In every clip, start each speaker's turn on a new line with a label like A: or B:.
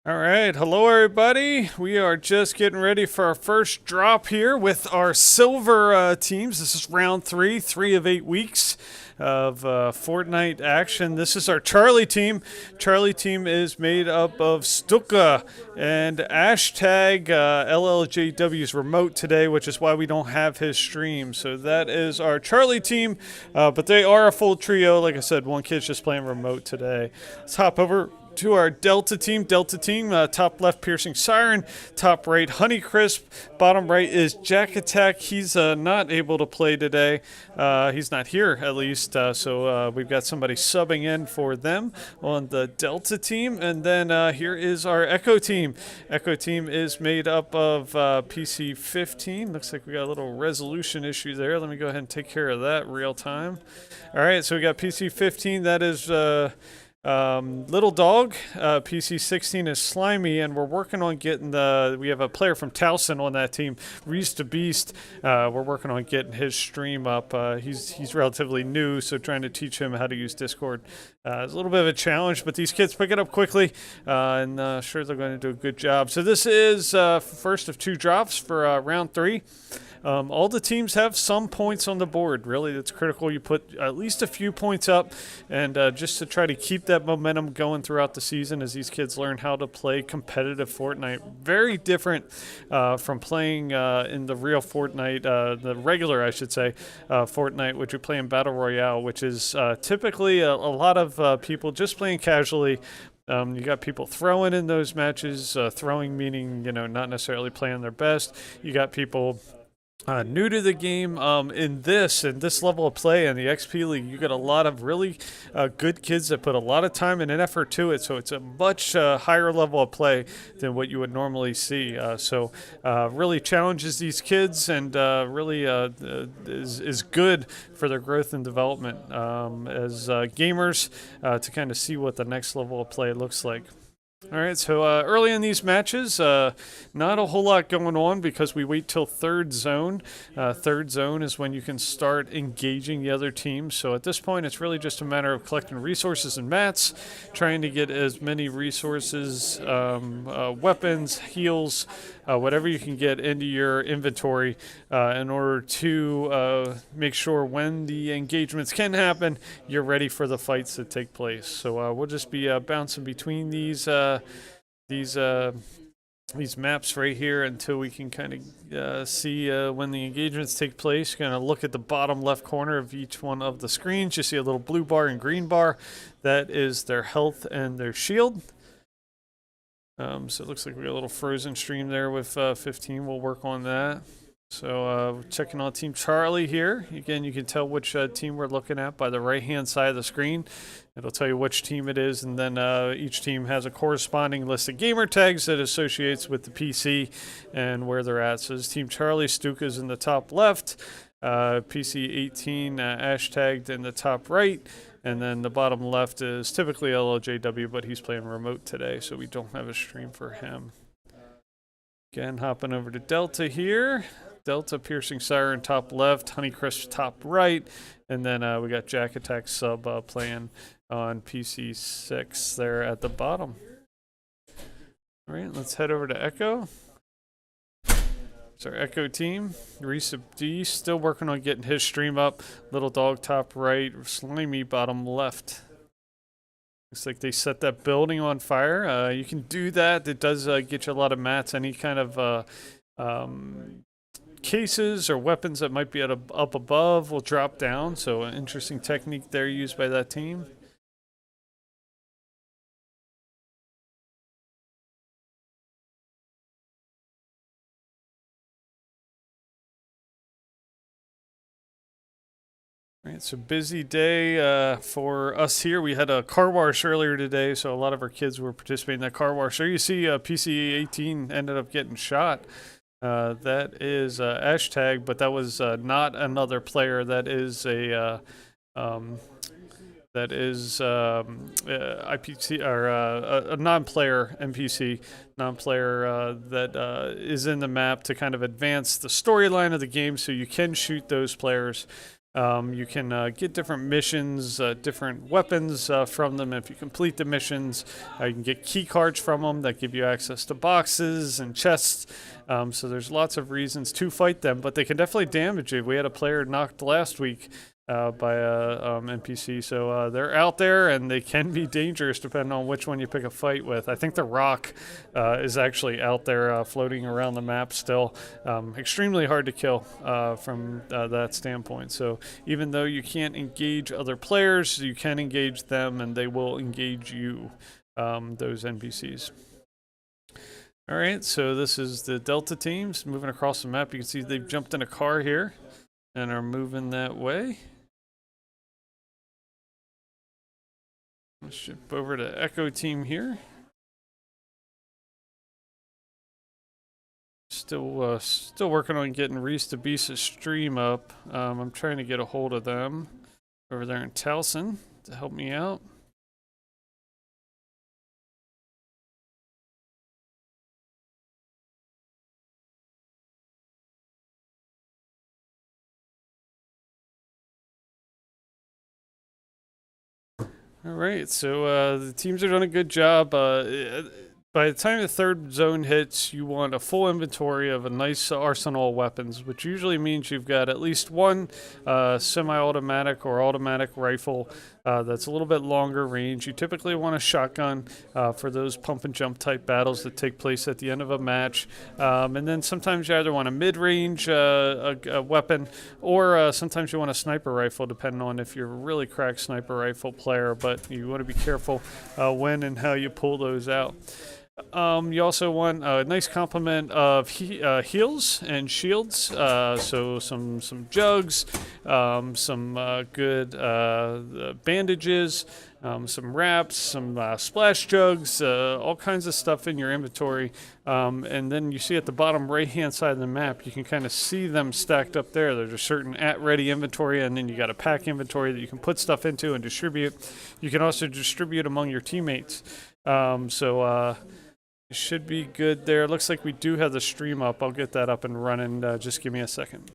A: All right, hello everybody. We are just getting ready for our first drop here with our silver teams. This is round three of 8 weeks of Fortnite action. This is our Charlie team. Charlie team is made up of Stuka and hashtag LLJW's remote today, which is why we don't have his stream. So that is our Charlie team, but they are a full trio. Like I said, one kid's just playing remote today. Let's hop over to our Delta team. Top left Piercing Siren, top right Honeycrisp, bottom right is Jack Attack. He's not able to play today. He's not here at least, so we've got somebody subbing in for them on the Delta team. And then here is our Echo team. Echo team is made up of PC 15. Looks like we got a little resolution issue there. Let me go ahead and take care of that real time. All right, so we got PC 15. That is Little Dog. PC 16 is Slimy, and we're working on getting we have a player from Towson on that team, Reese the Beast. We're working on getting his stream up. He's relatively new, so trying to teach him how to use Discord is a little bit of a challenge, but these kids pick it up quickly, and sure they're going to do a good job. So this is first of two drops for round 3. All the teams have some points on the board. Really, that's critical. You put at least a few points up, and just to try to keep that momentum going throughout the season as these kids learn how to play competitive Fortnite. Very different from playing in the real Fortnite, the regular, I should say, Fortnite, which we play in Battle Royale, which is typically a lot of people just playing casually. You got people throwing in those matches, throwing meaning, not necessarily playing their best. You got people new to the game. In this level of play in the XP League, you got a lot of really good kids that put a lot of time and an effort to it, so it's a much higher level of play than what you would normally see. So really challenges these kids, and really is good for their growth and development as gamers to kind of see what the next level of play looks like. All right, so early in these matches, not a whole lot going on because we wait till third zone. Third zone is when you can start engaging the other team. So at this point, it's really just a matter of collecting resources and mats, trying to get as many resources, weapons, heals, whatever you can get into your inventory in order to make sure when the engagements can happen, you're ready for the fights that take place. So we'll just be bouncing between these maps right here until we can kind of see when the engagements take place. You're going to look at the bottom left corner of each one of the screens. You see a little blue bar and green bar. That is their health and their shield. So it looks like we got a little frozen stream there with 15. We'll work on that. So checking on Team Charlie here. Again, you can tell which team we're looking at by the right-hand side of the screen. It'll tell you which team it is, and then each team has a corresponding list of gamer tags that associates with the PC and where they're at. So this Team Charlie, Stuka's in the top left, PC 18 hashtagged in the top right, and then the bottom left is typically LLJW, but he's playing remote today, so we don't have a stream for him. Again, hopping over to Delta here. Delta, Piercing Siren top left, Honeycrisp top right, and then we got Jack Attack sub playing on PC 6 there at the bottom. All right, let's head over to Echo. It's our Echo team. Reese D still working on getting his stream up. Little Dog top right, Slimy bottom left. Looks like they set that building on fire. You can do that. It does get you a lot of mats. Any kind of cases or weapons that might be up above will drop down. So an interesting technique there used by that team. All right, so busy day for us here. We had a car wash earlier today, so a lot of our kids were participating in that car wash. There you see PC 18 ended up getting shot. That is hashtag, but that was not another player. That is a IPC or a non-player NPC, non-player that is in the map to kind of advance the storyline of the game. So you can shoot those players. You can get different missions, different weapons from them. If you complete the missions, you can get key cards from them that give you access to boxes and chests. So there's lots of reasons to fight them, but they can definitely damage you. We had a player knocked last week by a NPC, so they're out there and they can be dangerous depending on which one you pick a fight with. I think the Rock is actually out there floating around the map still. Extremely hard to kill from that standpoint. So even though you can't engage other players, you can engage them and they will engage you, those NPCs. All right, so this is the Delta teams moving across the map. You can see they've jumped in a car here and are moving that way. Let's ship over to Echo team here. Still working on getting Reese to Beast's stream up. I'm trying to get a hold of them over there in Towson to help me out. All right, so the teams are doing a good job. By the time the third zone hits, you want a full inventory of a nice arsenal of weapons, which usually means you've got at least one semi-automatic or automatic rifle that's a little bit longer range. You typically want a shotgun for those pump and jump type battles that take place at the end of a match. And then sometimes you either want a mid-range a weapon, or sometimes you want a sniper rifle, depending on if you're a really cracked sniper rifle player, but you want to be careful when and how you pull those out. You also want a nice complement of heals and shields, so some jugs, some good bandages, some wraps, some splash jugs, all kinds of stuff in your inventory. And then you see at the bottom right hand side of the map, you can kind of see them stacked up there. There's a certain at ready inventory, and then you got a pack inventory that you can put stuff into and distribute. You can also distribute among your teammates. It should be good there. Looks like we do have the stream up. I'll get that up and running. Just give me a second.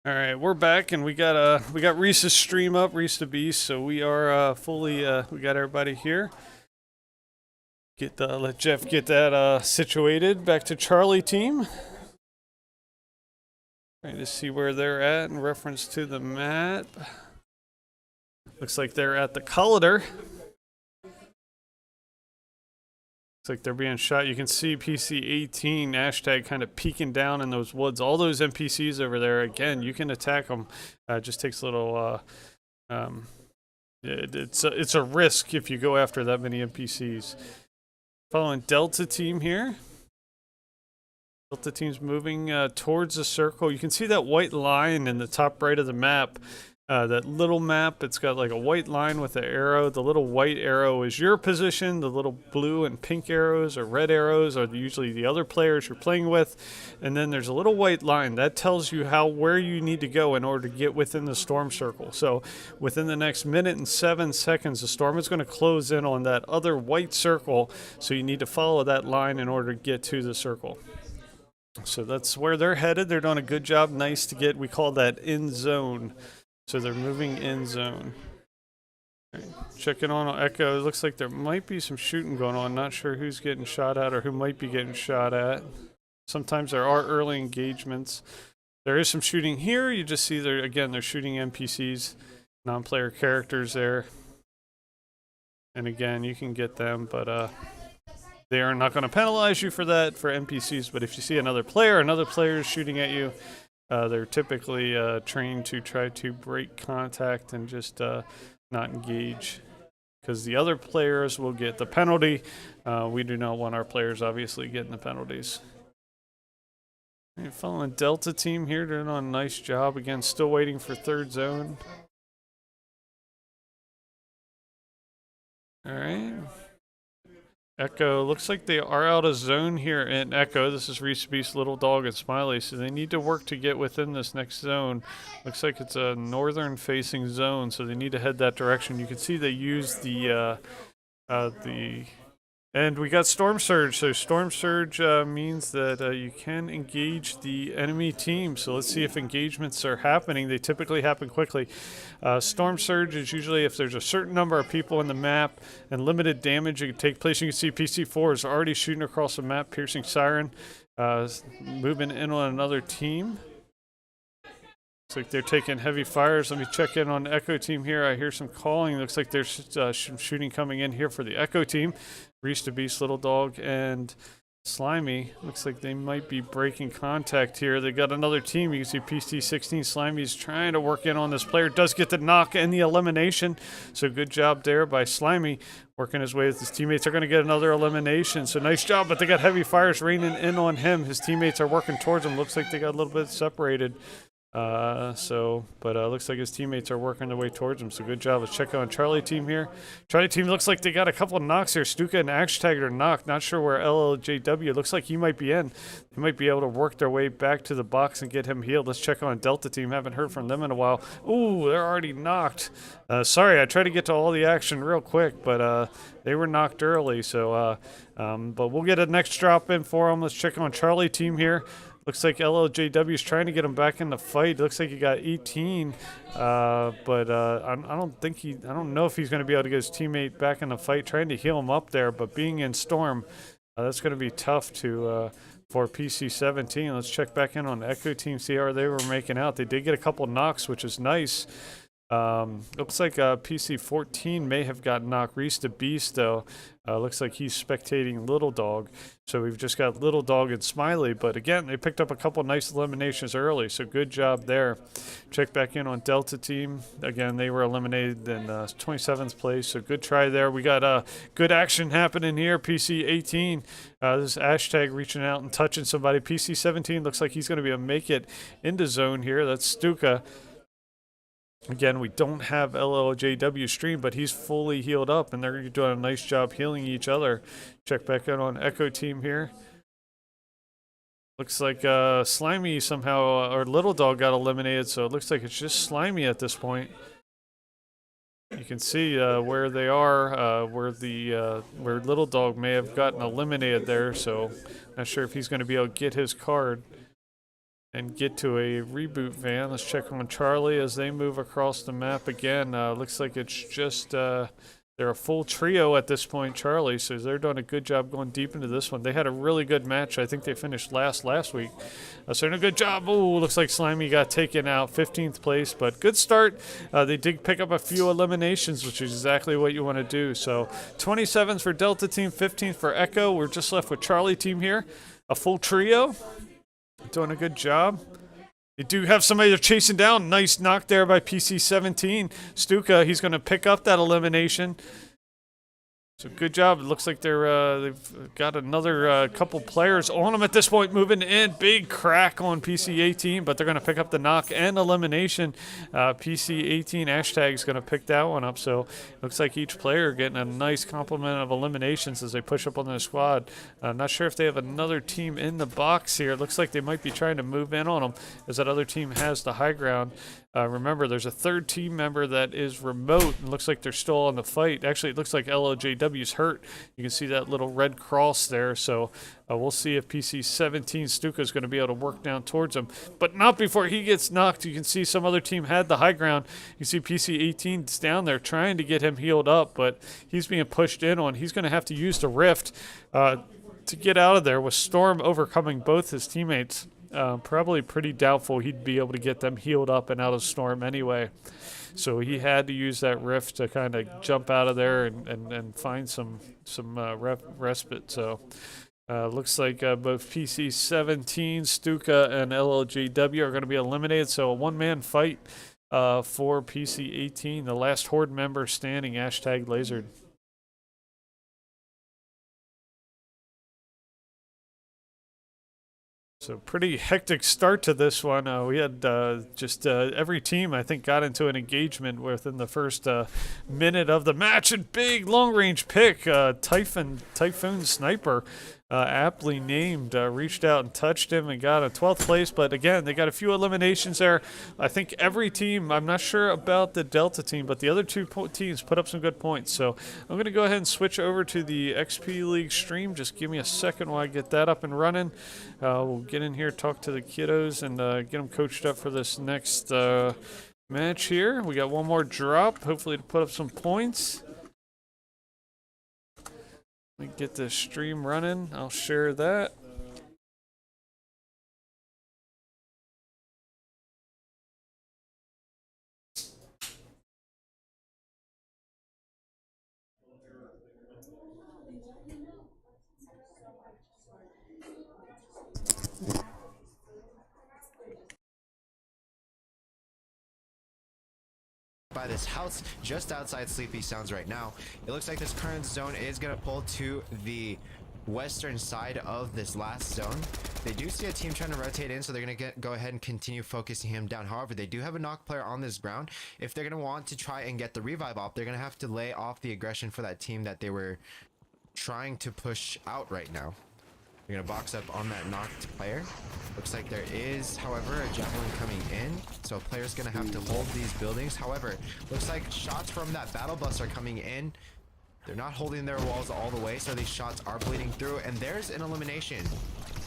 A: All right, we're back, and we got Reese's stream up, Reese the Beast. So we are fully. We got everybody here. Let Jeff get that situated. Back to Charlie team. Trying to see where they're at in reference to the map. Looks like they're at the Collider. Like they're being shot. You can see PC18 hashtag kind of peeking down in those woods. All those NPCs over there, again, you can attack them. It just takes a little it's a risk if you go after that many NPCs. Following Delta team here. Delta team's moving towards the circle. You can see that white line in the top right of the map. That little map, it's got like a white line with an arrow. The little white arrow is your position. The little blue and pink arrows or red arrows are usually the other players you're playing with. And then there's a little white line that tells you where you need to go in order to get within the storm circle. So within the next minute and 7 seconds, the storm is going to close in on that other white circle. So you need to follow that line in order to get to the circle. So that's where they're headed. They're doing a good job. Nice to get, we call that in zone. So they're moving in zone. Right. Checking on Echo. It looks like there might be some shooting going on. Not sure who's getting shot at or who might be getting shot at. Sometimes there are early engagements. There is some shooting here. You just see they're shooting NPCs, non-player characters there. And again, you can get them, but they are not going to penalize you for that for NPCs. But if you see another player is shooting at you, they're typically trained to try to break contact and just not engage, because the other players will get the penalty. We do not want our players obviously getting the penalties. And following Delta team here, doing a nice job. Again, still waiting for third zone. All right. Echo, looks like they are out of zone here in Echo. This is Reese Beast, Little Dog, and Smiley, so they need to work to get within this next zone. Looks like it's a northern facing zone, so they need to head that direction. You can see they use the and we got Storm Surge. So Storm Surge means that you can engage the enemy team. So let's see if engagements are happening. They typically happen quickly. Storm Surge is usually if there's a certain number of people in the map and limited damage that can take place. You can see PC4 is already shooting across the map, piercing Siren, moving in on another team. Looks like they're taking heavy fires. Let me check in on the Echo team here. I hear some calling. Looks like there's some shooting coming in here for the Echo team. Reese the Beast, Little Dog, and Slimy. Looks like they might be breaking contact here. They got another team. You can see PC16. Slimy's trying to work in on this player. Does get the knock and the elimination. So good job there by Slimy. Working his way with his teammates. Are going to get another elimination. So nice job, but they got heavy fires raining in on him. His teammates are working towards him. Looks like they got a little bit separated. Looks like his teammates are working their way towards him. So good job. Let's check on Charlie team here. Charlie team looks like they got a couple of knocks here. Stuka and Hashtag are knocked. Not sure where LLJW. Looks like he might be in. They might be able to work their way back to the box and get him healed. Let's check on Delta team. Haven't heard from them in a while. Ooh, they're already knocked. Sorry, I tried to get to all the action real quick, but they were knocked early. So, but we'll get a next drop in for them. Let's check on Charlie team here. Looks like LLJW is trying to get him back in the fight. Looks like he got 18, I don't know if he's going to be able to get his teammate back in the fight. Trying to heal him up there, but being in Storm, that's going to be tough to for PC17. Let's check back in on the Echo team, see how they were making out. They did get a couple knocks, which is nice. Looks like PC14 may have got knocked. Reese the Beast, though, looks like he's spectating Little Dog. So we've just got Little Dog and Smiley. But again, they picked up a couple nice eliminations early, so good job there. Check back in on Delta team. Again, they were eliminated in 27th place, so good try there. We got good action happening here. PC18, this is Hashtag reaching out and touching somebody. PC17 looks like he's going to be able to make it into zone here. That's Stuka. Again, we don't have LLJW stream, but he's fully healed up, and they're doing a nice job healing each other. Check back out on Echo team here. Looks like Slimy somehow, or Little Dog got eliminated, so it looks like it's just Slimy at this point. You can see where they are, where Little Dog may have gotten eliminated there, so not sure if he's going to be able to get his card and get to a reboot van. Let's check on Charlie as they move across the map again. Looks like it's just they're a full trio at this point, Charlie, so they're doing a good job going deep into this one. They had a really good match. I think they finished last week. So they're doing a good job. Oh, looks like Slimy got taken out, 15th place, but good start. They did pick up a few eliminations, which is exactly what you want to do. So 27th for Delta team, 15th for Echo. We're just left with Charlie team here, a full trio. Doing a good job. They do have somebody they're chasing down. Nice knock there by PC17. Stuka, he's going to pick up that elimination. So good job. It looks like they've got another couple players on them at this point moving in. Big crack on PC18, but they're going to pick up the knock and elimination. PC18 Hashtag is going to pick that one up. So looks like each player getting a nice complement of eliminations as they push up on their squad. I'm not sure if they have another team in the box here. It looks like they might be trying to move in on them as that other team has the high ground. Remember, there's a third team member that is remote and looks like they're still on the fight. Actually, it looks like LLJW's hurt. You can see that little red cross there. So we'll see if PC17 Stuka is going to be able to work down towards him. But not before he gets knocked. You can see some other team had the high ground. You see PC18's down there trying to get him healed up, but he's being pushed in on. He's going to have to use the rift to get out of there with Storm overcoming both his teammates. Probably pretty doubtful he'd be able to get them healed up and out of Storm anyway. So he had to use that rift to kind of jump out of there and find some respite. So looks like both PC17, Stuka, and LLJW are going to be eliminated. So a one-man fight for PC18, the last Horde member standing, Hashtag Lasered. So pretty hectic start to this one. We had just every team, I think, got into an engagement within the first minute of the match. And big long-range pick, Typhoon Sniper, aptly named, reached out and touched him and got a 12th place. But again, they got a few eliminations there. I think every team, I'm not sure about the Delta team, but the other two teams put up some good points. So I'm going to go ahead and switch over to the XP League stream. Just give me a second while I get that up and running. We'll get in here, talk to the kiddos, and get them coached up for this next match here. We got one more drop, hopefully to put up some points. Let me get this stream running. I'll share that.
B: By this house just outside Sleepy Sounds right now. It looks like this current zone is going to pull to the western side of this last zone. They do see a team trying to rotate in, so they're going to go ahead and continue focusing him down. However, they do have a knock player on this ground. If they're going to want to try and get the revive off, they're going to have to lay off the aggression for that team that they were trying to push out right now. They're going to box up on that knocked player. Looks like there is, however, a javelin coming in. So a player's going to have to hold these buildings. However, looks like shots from that battle bus are coming in. They're not holding their walls all the way, so these shots are bleeding through. And there's an elimination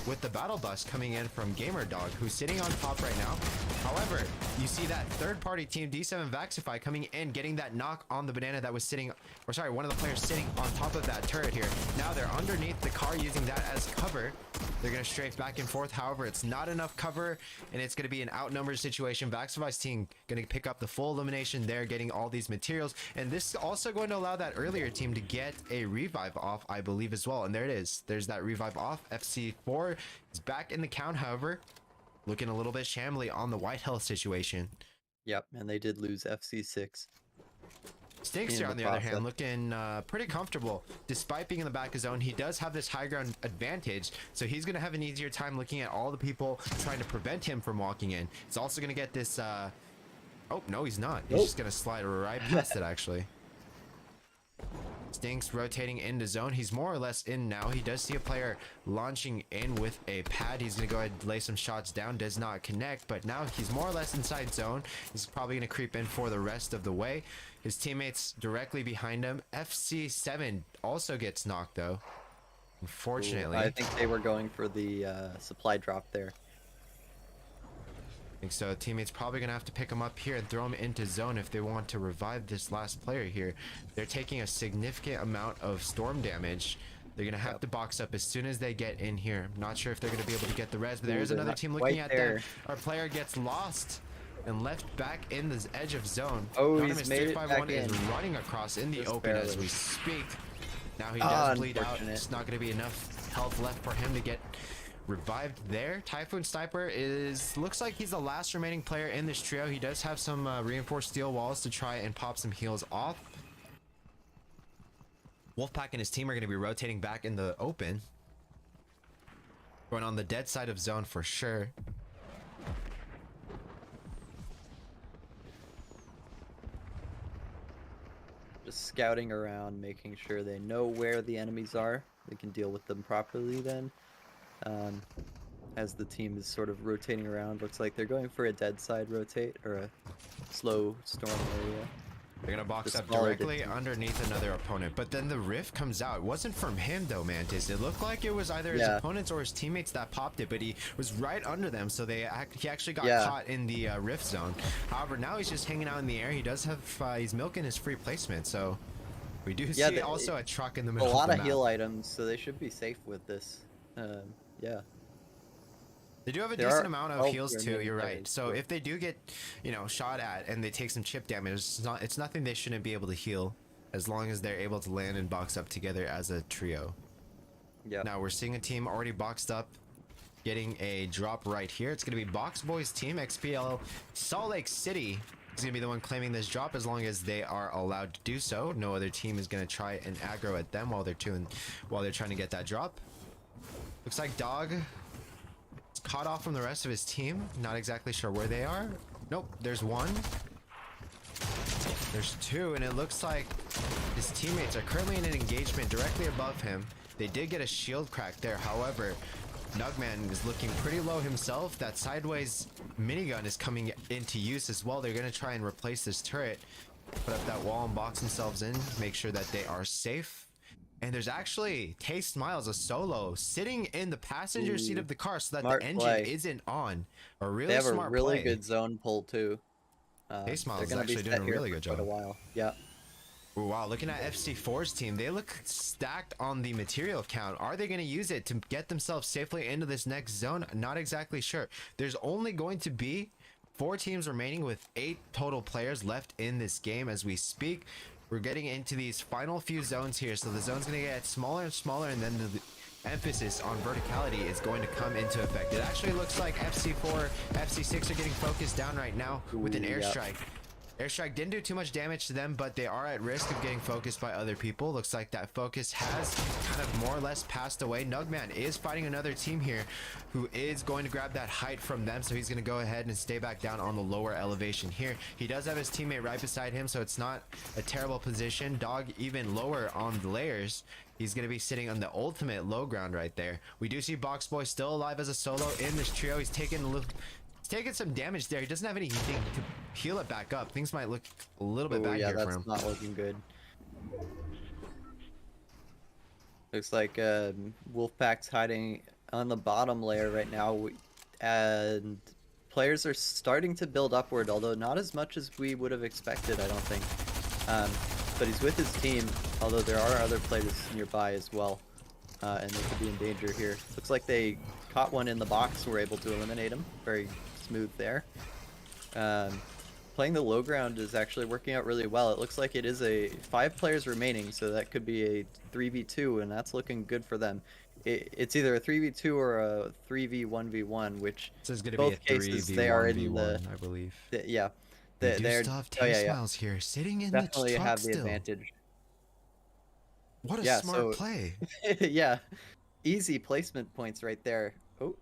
B: with the battle bus coming in from GamerDog, who's sitting on top right now. However, you see that third-party team, D7 Vaxify, coming in, getting that knock on the banana that was sitting, or sorry, one of the players sitting on top of that turret here. Now they're underneath the car using that as cover. They're going to strafe back and forth. However, it's not enough cover, and it's going to be an outnumbered situation. Vaxify's team going to pick up the full elimination there, getting all these materials. And this is also going to allow that earlier team to get a revive off, I believe, as well. And there it is. There's that revive off. FC4 is back in the count, however, looking a little bit shambly on the white health situation.
C: Yep, and they did lose FC6.
B: Stinks here, on the other hand, looking pretty comfortable. Despite being in the back of zone, he does have this high ground advantage, so he's going to have an easier time looking at all the people trying to prevent him from walking in. He's also going to get this... Oh, no, he's not. He's just going to slide right past it, actually. Stinks rotating into zone. He's more or less in now. He does see a player launching in with a pad. He's going to go ahead and lay some shots down. Does not connect, but now he's more or less inside zone. He's probably going to creep in for the rest of the way. His teammates directly behind him. FC7 also gets knocked, though. Unfortunately.
C: Ooh, I think they were going for the supply drop there.
B: I think so. Teammates probably going to have to pick him up here and throw him into zone if they want to revive this last player here. They're taking a significant amount of storm damage. They're going to have to box up as soon as they get in here. I'm not sure if they're going to be able to get the res, but there's another team looking at them. Our player gets lost and left back in the edge of zone.
C: Oh, he's made it back in.
B: Is running across in the open
C: barely.
B: As we speak. Now he does bleed out. It's not going to be enough health left for him to get revived there. Typhoon Sniper looks like he's the last remaining player in this trio. He does have some reinforced steel walls to try and pop some heals off. Wolfpack and his team are going to be rotating back in the open, going on the dead side of zone for sure.
C: Just scouting around, making sure they know where the enemies are. They can deal with them properly then. As the team is sort of rotating around, looks like they're going for a dead side rotate or a slow storm area.
B: They're gonna box up directly underneath another opponent, but then the rift comes out. It wasn't from him though, Mantis. It looked like it was either his opponents or his teammates that popped it, but he was right under them, so he actually got caught in the rift zone. However, now he's just hanging out in the air. He does have he's milking his free placement, so we do see also a truck in the middle.
C: A lot
B: of
C: of heal items, so they should be safe with this. Yeah.
B: They do have a decent amount of heals too, you're right. So if they do get, shot at and they take some chip damage, it's nothing they shouldn't be able to heal as long as they're able to land and box up together as a trio. Yeah. Now we're seeing a team already boxed up, getting a drop right here. It's going to be Box Boys team, XPL Salt Lake City is going to be the one claiming this drop as long as they are allowed to do so. No other team is going to try and aggro at them while they're trying to get that drop. Looks like Dog caught off from the rest of his team. Not exactly sure where they are. Nope, there's one. There's two, and it looks like his teammates are currently in an engagement directly above him. They did get a shield crack there. However, Nugman is looking pretty low himself. That sideways minigun is coming into use as well. They're going to try and replace this turret, put up that wall and box themselves in, make sure that they are safe. And there's actually Taste Miles, a solo, sitting in the passenger seat of the car so that the engine isn't on. A really smart play.
C: They have a really good zone pull too.
B: Taste Miles is actually doing a really good job.
C: For quite a while. Yeah.
B: Ooh, wow, looking at FC4's team, they look stacked on the material count. Are they going to use it to get themselves safely into this next zone? Not exactly sure. There's only going to be 4 teams remaining with 8 total players left in this game as we speak. We're getting into these final few zones here, so the zone's going to get smaller and smaller, and then the emphasis on verticality is going to come into effect. It actually looks like FC4, FC6 are getting focused down right now with an airstrike. Airstrike didn't do too much damage to them, but they are at risk of getting focused by other people. Looks like that focus has kind of more or less passed away. Nugman is fighting another team here who is going to grab that height from them, so he's going to go ahead and stay back down on the lower elevation here. He does have his teammate right beside him, so it's not a terrible position. Dog even lower on the layers. He's going to be sitting on the ultimate low ground right there. We do see Boxboy still alive as a solo in this trio. He's taking some damage there. He doesn't have anything to heal it back up. Things might look a little bit bad here for him.
C: Yeah, that's not looking good. Looks like Wolfpack's hiding on the bottom layer right now, and players are starting to build upward, although not as much as we would have expected, I don't think. But he's with his team, although there are other players nearby as well, and they could be in danger here. Looks like they caught one in the box, were able to eliminate him. Very smooth there. Playing the low ground is actually working out really well. It looks like it is 5 players remaining, so that could be a 3v2, and that's looking good for them. It's either a 3v2 or a 3v1v1, which
B: this is going to
C: both
B: be a
C: cases they are in the,
B: I believe.
C: Yeah,
B: they do still have Taste Miles here, sitting in
C: definitely
B: the truck
C: have the
B: still.
C: advantage.
B: What a smart play!
C: Yeah, easy placement points right there. Oh,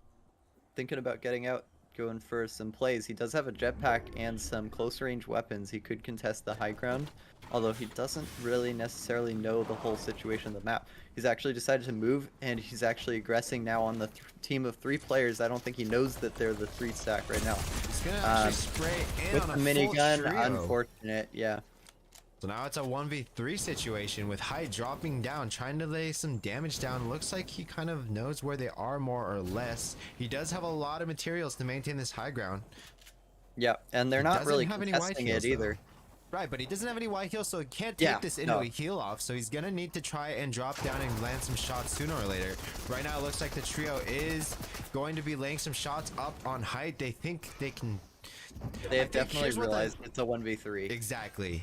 C: thinking about getting out. Going for some plays. He does have a jetpack and some close range weapons. He could contest the high ground, although he doesn't really necessarily know the whole situation of the map. He's actually decided to move, and he's actually aggressing now on the team of 3 players. I don't think he knows that they're the 3 stack right now.
B: He's gonna actually spray in
C: with
B: on
C: the
B: a
C: minigun.
B: full trio.
C: Unfortunate, yeah.
B: So now it's a 1v3 situation with Hyde dropping down, trying to lay some damage down. Looks like he kind of knows where they are more or less. He does have a lot of materials to maintain this high ground.
C: Yeah, and they're not really contesting it either.
B: Right, but he doesn't have any white heals, so he can't take this into a heal off. So he's gonna need to try and drop down and land some shots sooner or later. Right now, it looks like the trio is going to be laying some shots up on Hyde. They think they can.
C: They have definitely realized it's a 1v3.
B: Exactly.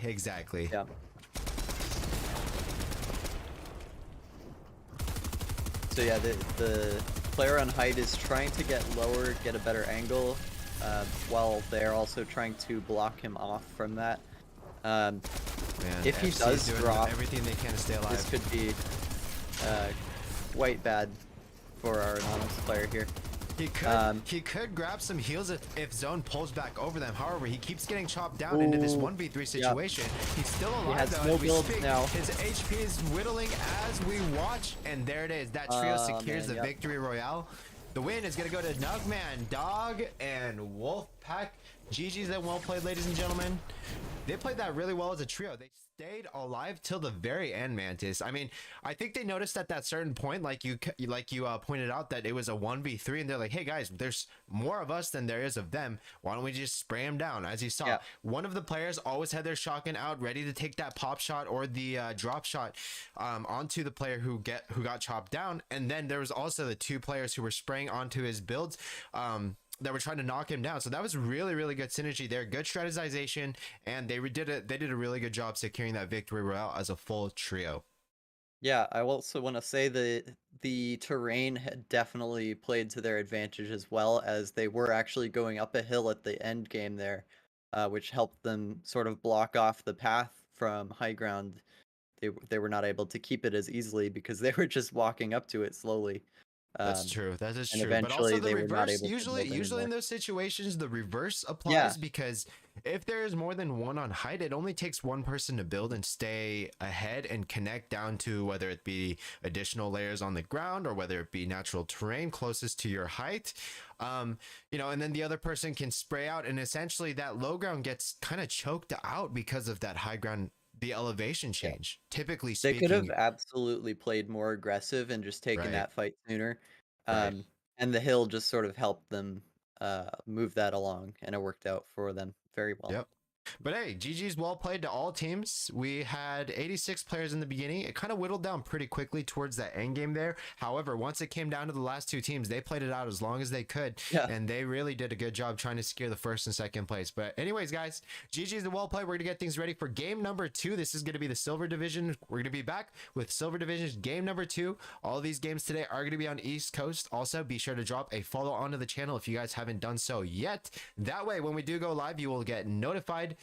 C: Yeah. So yeah, the player on height is trying to get lower, get a better angle, while they're also trying to block him off from that.
B: Man,
C: if he does drop,
B: everything they can to stay alive.
C: this could be quite bad for our anonymous player here.
B: He could grab some heals if zone pulls back over them. However, he keeps getting chopped down into this 1v3 situation. He's still alive though as we speak. His HP is whittling as we watch, and there it is. That trio secures the victory royale. The win is going to go to Nugman, Dog, and Wolfpack. GG's and well played, ladies and gentlemen. They played that really well as a trio. They stayed alive till the very end, Mantis. I mean, I think they noticed at that certain point, like you pointed out, that it was a 1v3, and they're like, hey guys, there's more of us than there is of them. Why don't we just spray them down? As you saw, one of the players always had their shotgun out, ready to take that pop shot or the drop shot onto the player who got chopped down. And then there was also the 2 players who were spraying onto his builds. That were trying to knock him down. So that was really, really good synergy there. Good strategization, and they did a really good job securing that victory royale as a full trio.
C: Yeah, I also want to say that the terrain had definitely played to their advantage, as well as they were actually going up a hill at the end game there, which helped them sort of block off the path from high ground. They were not able to keep it as easily because they were just walking up to it slowly.
B: That's true. That is
C: and
B: true. But also
C: eventually
B: the
C: they were not
B: reverse.
C: able to
B: Usually,
C: build
B: usually in
C: anymore.
B: those situations, the reverse
C: Yeah.
B: applies because if there is more than one on height, it only takes one person to build and stay ahead and connect down to whether it be additional layers on the ground or whether it be natural terrain closest to your height. You know, and then the other person can spray out, and essentially that low ground gets kind of choked out because of that high ground. The elevation change, typically
C: They
B: speaking.
C: could have absolutely played more aggressive and just taken
B: Right.
C: that fight sooner.
B: Right.
C: And the hill just sort of helped them move that along, and it worked out for them very well.
B: Yep. But hey, GG's well played to all teams. We had 86 players in the beginning. It kind of whittled down pretty quickly towards that end game there. However, once it came down to the last two teams, they played it out as long as they could.
C: Yeah.
B: And they really did a good job trying to secure the first and second place. But anyways, guys, GG's the well played. We're going to get things ready for game number 2. This is going to be the Silver Division. We're going to be back with Silver Division's game number 2. All these games today are going to be on East Coast. Also, be sure to drop a follow onto the channel if you guys haven't done so yet. That way, when we do go live, you will get notified.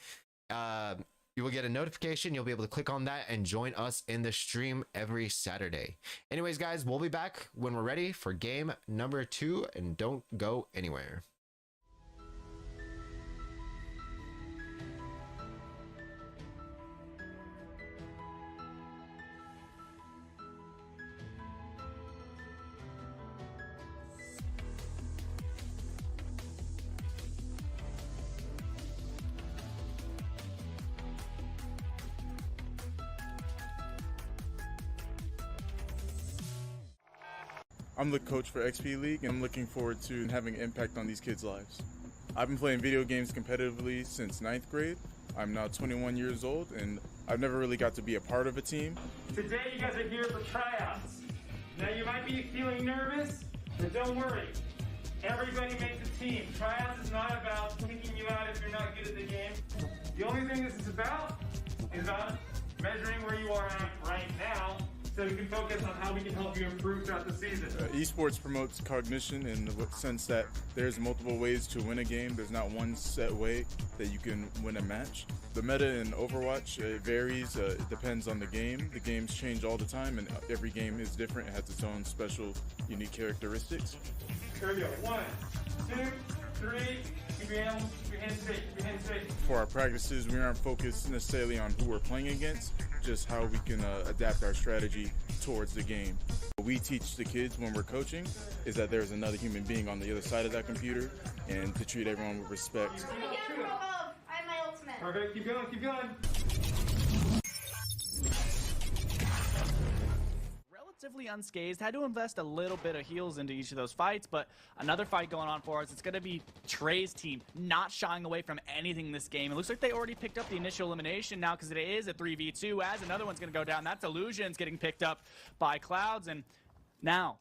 B: You will get a notification. You'll be able to click on that and join us in the stream every Saturday. Anyways, guys, we'll be back when we're ready for game number 2, and don't go anywhere.
D: I'm the coach for XP League, and I'm looking forward to having an impact on these kids' lives. I've been playing video games competitively since 9th grade. I'm now 21 years old, and I've never really got to be a part of a team.
E: Today you guys are here for tryouts. Now you might be feeling nervous, but don't worry. Everybody makes a team. Tryouts is not about picking you out if you're not good at the game. The only thing this is about measuring where you are at right now, so we can focus on how we can help you improve throughout the season.
D: Esports promotes cognition in the sense that there's multiple ways to win a game. There's not one set way that you can win a match. The meta in Overwatch, it varies. It depends on the game. The games change all the time, and every game is different. It has its own special, unique characteristics.
E: Here we go. 1, 2, 3. Keep your hands straight. Keep your hands straight.
D: For our practices, we aren't focused necessarily on who we're playing against, just how we can adapt our strategy towards the game. What we teach the kids when we're coaching is that there's another human being on the other side of that computer, and to treat everyone with respect.
F: I have my ultimate.
E: Perfect. Keep going. Keep going.
G: Relatively unscathed, had to invest a little bit of heals into each of those fights, but another fight going on for us. It's going to be Trey's team not shying away from anything this game. It looks like they already picked up the initial elimination now because it is a 3v2 as another one's going to go down. That's Illusions getting picked up by Clouds, and now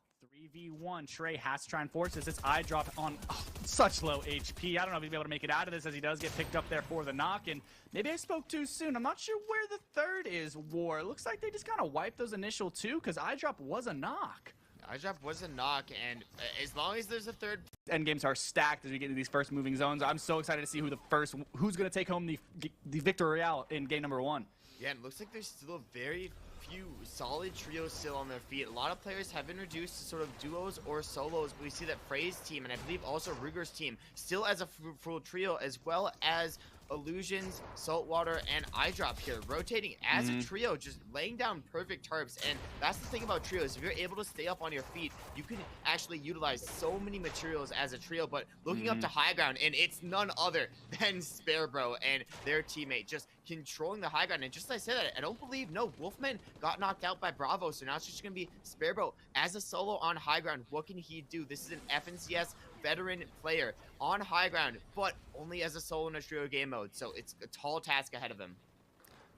G: 3v1. Trey has to try and force this. It's eye drop on such low HP. I don't know if he's able to make it out of this as he does get picked up there for the knock. And maybe I spoke too soon. I'm not sure where the third is, War. It looks like they just kind of wiped those initial two because eye drop was a knock.
H: iDrop was a knock, and as long as there's a third
G: End games are stacked as we get into these first moving zones. I'm so excited to see who's going to take home the victory royale in game number 1.
H: Yeah, and it looks like there's still a very few solid trios still on their feet. A lot of players have been reduced to sort of duos or solos, but we see that Frey's team, and I believe also Ruger's team, still as a full trio, as well as Illusions, Saltwater, and iDrop here, rotating as a trio, just laying down perfect tarps. And that's the thing about trios. If you're able to stay up on your feet, you can actually utilize so many materials as a trio. But looking up to high ground, and it's none other than Sparebro and their teammate just controlling the high ground. And just as I said that, I don't believe, no, Wolfman got knocked out by Bravo, so now it's just going to be Sparebro as a solo on high ground. What can he do? This is an FNCS veteran player on high ground, but only as a solo in a trio game mode, so it's a tall task ahead of him.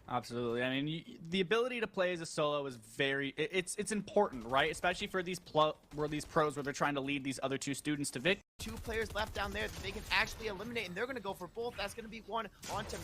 G: Absolutely. I mean, the ability to play as a solo is it's important, right? Especially for these pros where they're trying to lead these other two students to victory.
H: 2 players left down there that they can actually eliminate, and they're going to go for both. That's going to be 1 onto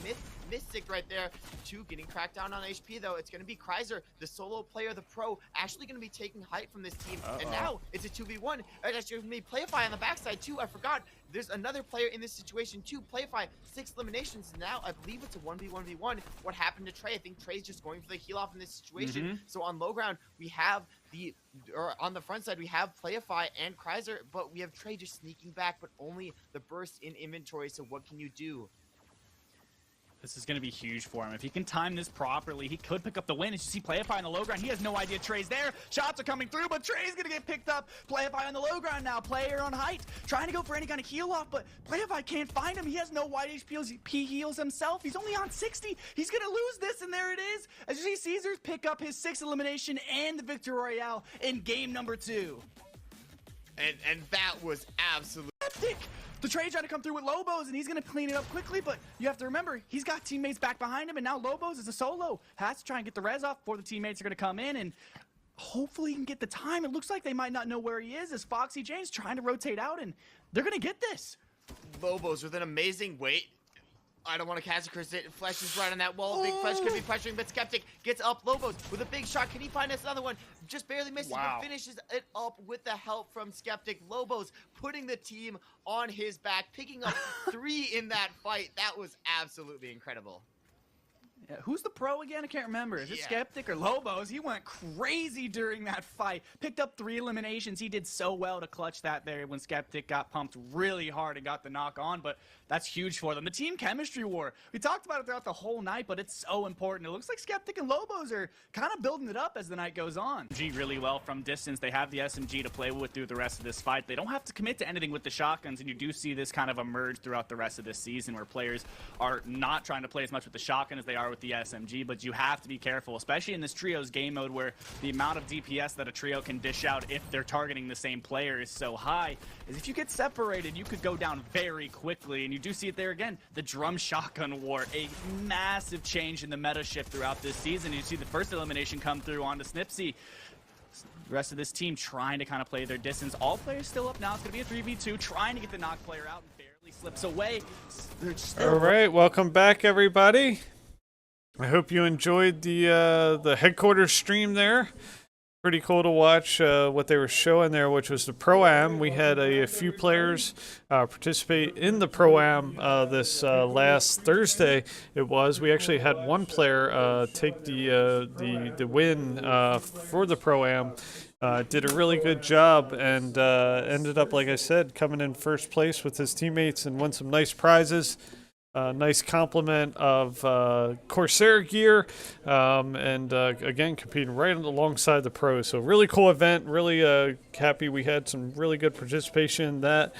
H: Mystic right there. 2 getting cracked down on HP, though. It's going to be Kreiser, the solo player, the pro, actually going to be taking height from this team. And now it's a 2v1. It's actually going to be Playify on the backside, too. I forgot. there's another player in this situation too. Playify, 6 eliminations now. I believe it's a 1v1v1. What happened to Trey? I think Trey's just going for the heal off in this situation. So on low ground, we have on the front side, we have Playify and Kreiser, but we have Trey just sneaking back, but only the burst in inventory. So what can you do?
G: This is going to be huge for him. If he can time this properly, he could pick up the win. As you see Playify on the low ground, he has no idea Trey's there. Shots are coming through, but Trey's going to get picked up. Playify on the low ground now. Player on height, trying to go for any kind of heal off, but Playify can't find him. He has no wide HP heals himself. He's only on 60. He's going to lose this, and there it is. As you see Caesars pick up his 6th elimination and the Victory Royale in game number 2.
H: And that was absolutely
G: Skeptic! The Trey trying to come through with Lobos, and he's going to clean it up quickly, but you have to remember, he's got teammates back behind him, and now Lobos is a solo. Has to try and get the res off before the teammates are going to come in, and hopefully he can get the time. It looks like they might not know where he is as Foxy Jane's trying to rotate out, and they're going to get this.
H: Lobos with an amazing weight. I don't want to catch it. Flesh is right on that wall. Big Flesh could be pressuring, but Skeptic gets up. Lobos with a big shot. Can he find us another one? Just barely misses, but finishes it up with the help from Skeptic. Lobos putting the team on his back, picking up 3 in that fight. That was absolutely incredible.
G: Yeah, who's the pro again? I can't remember. Is it Skeptic or Lobos? He went crazy during that fight. Picked up 3 eliminations. He did so well to clutch that there when Skeptic got pumped really hard and got the knock on, but that's huge for them. The team chemistry war. We talked about it throughout the whole night, but it's so important. It looks like Skeptic and Lobos are kind of building it up as the night goes on. G really well from distance. They have the SMG to play with through the rest of this fight. They don't have to commit to anything with the shotguns, and you do see this kind of emerge throughout the rest of this season where players are not trying to play as much with the shotgun as they are with the SMG, but you have to be careful, especially in this trio's game mode where the amount of DPS that a trio can dish out if they're targeting the same player is so high, is if you get separated, you could go down very quickly, and you do see it there again, the drum shotgun war, a massive change in the meta shift throughout this season. You see the first elimination come through onto Snipsy. The rest of this team trying to kind of play their distance. All players still up now. It's going to be a 3v2, trying to get the knock player out, and barely slips away.
A: All right, welcome back, everybody. I hope you enjoyed the headquarters stream there. Pretty cool to watch what they were showing there, which was the Pro-Am. We had a few players participate in the Pro-Am this last Thursday. We actually had one player take the win for the Pro-Am. Did a really good job and ended up, like I said, coming in first place with his teammates and won some nice prizes. Nice compliment of Corsair gear, and again, competing right alongside the pros. So really cool event, really happy we had some really good participation in that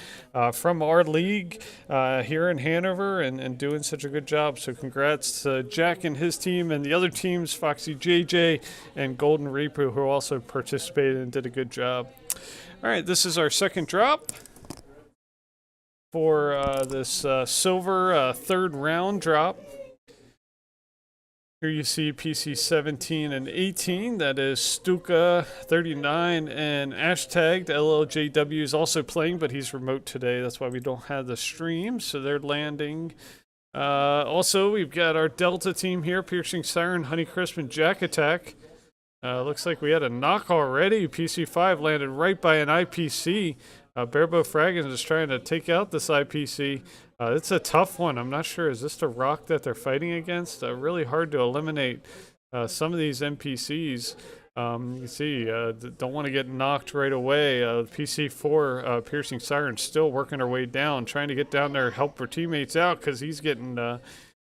A: from our league here in Hanover and doing such a good job. So congrats to Jack and his team and the other teams, Foxy JJ and Golden Reaper, who also participated and did a good job. All right, this is our second drop for this silver third round drop. Here you see PC 17 and 18. That is Stuka 39 and #tagged. LLJW is also playing, but he's remote today. That's why we don't have the stream. So they're landing. Also, we've got our Delta team here: Piercing Siren, Honeycrisp, and Jack Attack. Looks like we had a knock already. PC5 landed right by an IPC. Barebow Fraggins is trying to take out this IPC. It's a tough one. I'm not sure. Is this the rock that they're fighting against? Really hard to eliminate some of these NPCs. You see, don't want to get knocked right away. PC4, Piercing Siren, still working her way down, trying to get down there, help her teammates out because he's getting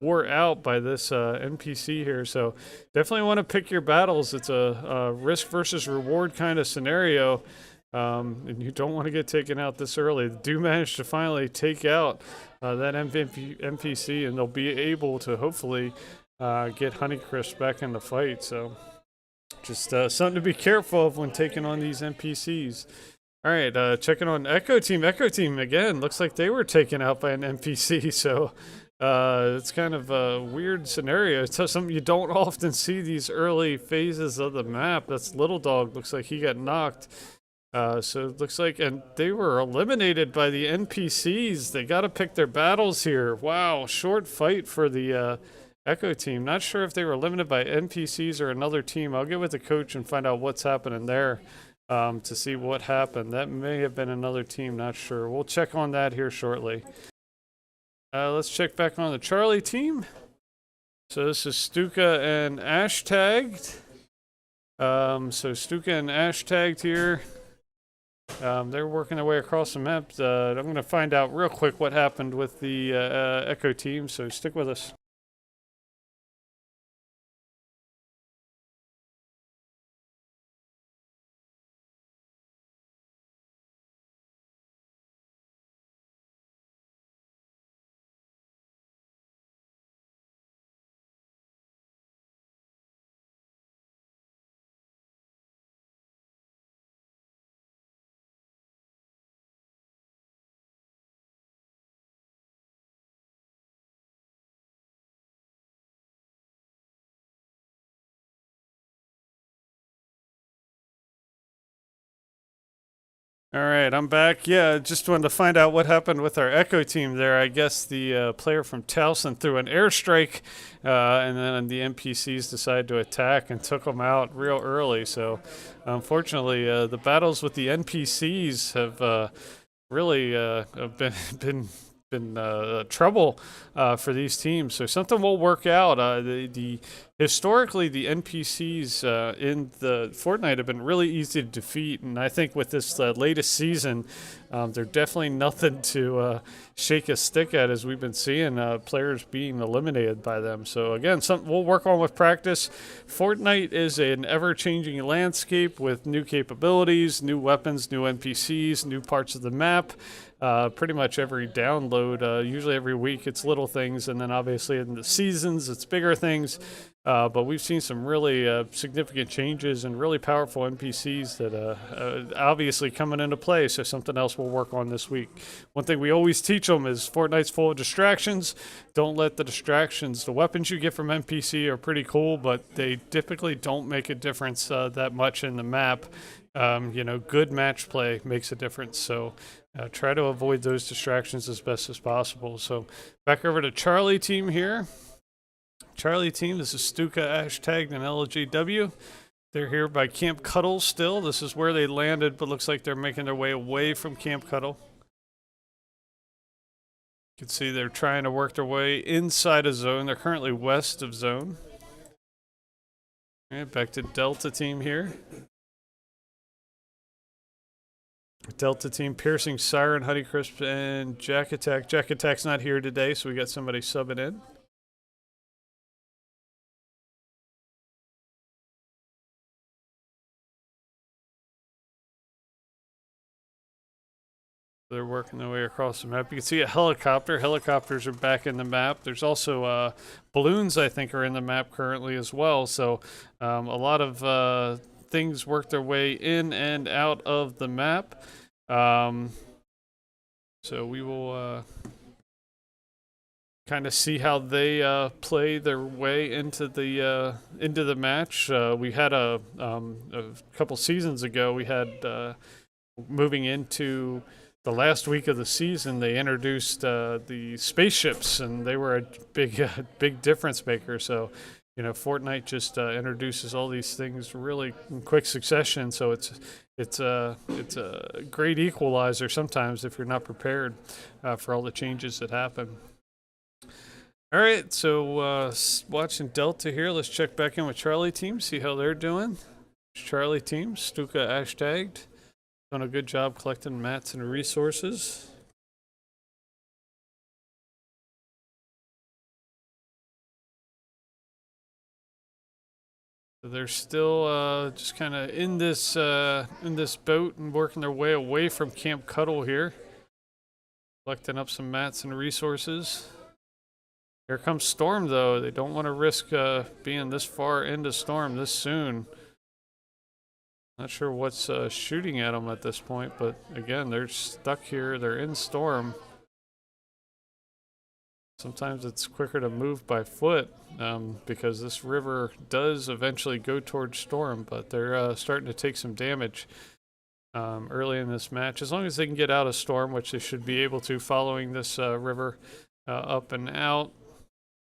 A: wore out by this NPC here. So definitely want to pick your battles. It's a risk versus reward kind of scenario. And you don't want to get taken out this early. They do manage to finally take out that NPC, and they'll be able to hopefully get Honeycrisp back in the fight. So just something to be careful of when taking on these NPCs. All right, checking on Echo Team. Echo Team, again, looks like they were taken out by an NPC, so it's kind of a weird scenario. It's something you don't often see these early phases of the map. That's Little Dog. Looks like he got knocked. So it looks like, and they were eliminated by the NPCs. They got to pick their battles here. Wow, short fight for the Echo Team. Not sure if they were eliminated by NPCs or another team. I'll get with the coach and find out what's happening there. to see what happened. That may have been another team, not sure. We'll check on that here shortly. Let's check back on the Charlie team. So this is Stuka and Ash tagged. So Stuka and Ash tagged here. They're working their way across the map. I'm going to find out real quick what happened with the Echo team, so stick with us. All right, I'm back. Yeah, just wanted to find out what happened with our Echo team there. I guess the player from Towson threw an airstrike, and then the NPCs decided to attack and took them out real early. So, unfortunately, the battles with the NPCs have really been trouble for these teams. So something will work out. Historically, the NPCs in the Fortnite have been really easy to defeat, and I think with this latest season, they're definitely nothing to shake a stick at, as we've been seeing players being eliminated by them. So again, something we'll work on with practice. Fortnite is an ever-changing landscape with new capabilities, new weapons, new NPCs, new parts of the map. Pretty much every download, usually every week, it's little things, and then obviously in the seasons, it's bigger things. But we've seen some really significant changes and really powerful NPCs that obviously coming into play. So something else we'll work on this week. One thing we always teach them is Fortnite's full of distractions. Don't let the distractions, the weapons you get from NPC are pretty cool, but they typically don't make a difference that much in the map. Good match play makes a difference. So try to avoid those distractions as best as possible. So back over to Charlie team here. Charlie team, this is Stuka, Ash tagged, and LGW. They're here by Camp Cuddle still. This is where they landed, but looks like they're making their way away from Camp Cuddle. You can see they're trying to work their way inside a zone. They're currently west of zone. All right, back to Delta team here. Delta team, Piercing, Siren, Honeycrisp, and Jack Attack. Jack Attack's not here today, so we got somebody subbing in. They're working their way across the map. You can see a helicopter. Helicopters are back in the map. There's also balloons, I think, are in the map currently as well. So a lot of things work their way in and out of the map. So we will kind of see how they play their way into the match. We had a couple seasons ago. We had moving into the last week of the season, they introduced the spaceships, and they were a big difference maker. So, Fortnite just introduces all these things really in quick succession. So it's a great equalizer sometimes if you're not prepared for all the changes that happen. All right, so watching Delta here. Let's check back in with Charlie team, see how they're doing. Charlie team, Stuka Ash tagged. Done a good job collecting mats and resources. So they're still just kind of in this boat and working their way away from Camp Cuddle here. Collecting up some mats and resources. Here comes Storm though. They don't want to risk being this far into Storm this soon. Not sure what's shooting at them at this point, but again, they're stuck here. They're in Storm. Sometimes it's quicker to move by foot because this river does eventually go towards Storm, but they're starting to take some damage early in this match. As long as they can get out of Storm, which they should be able to following this river up and out,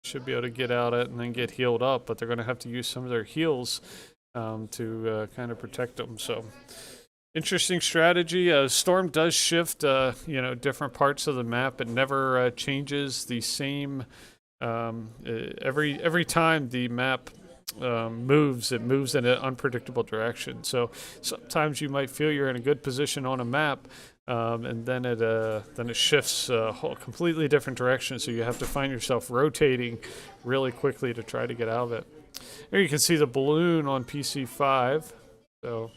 A: should be able to get out it and then get healed up, but they're going to have to use some of their heals to kind of protect them. So Interesting strategy. Storm does shift, different parts of the map. It never changes the same. Every time the map moves, it moves in an unpredictable direction. So sometimes you might feel you're in a good position on a map, and then it shifts a whole completely different direction. So you have to find yourself rotating really quickly to try to get out of it. Here you can see the balloon on PC5. So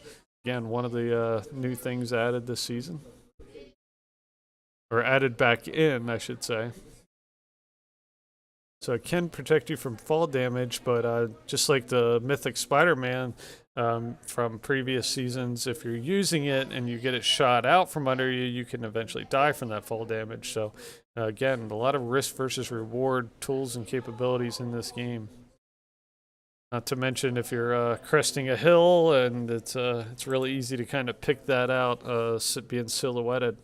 A: again, one of the new things added this season, or added back in, I should say. So it can protect you from fall damage, but just like the Mythic Spider-Man from previous seasons, if you're using it and you get it shot out from under you, you can eventually die from that fall damage. So again, a lot of risk versus reward tools and capabilities in this game. Not to mention if you're cresting a hill, and it's really easy to kind of pick that out, being silhouetted.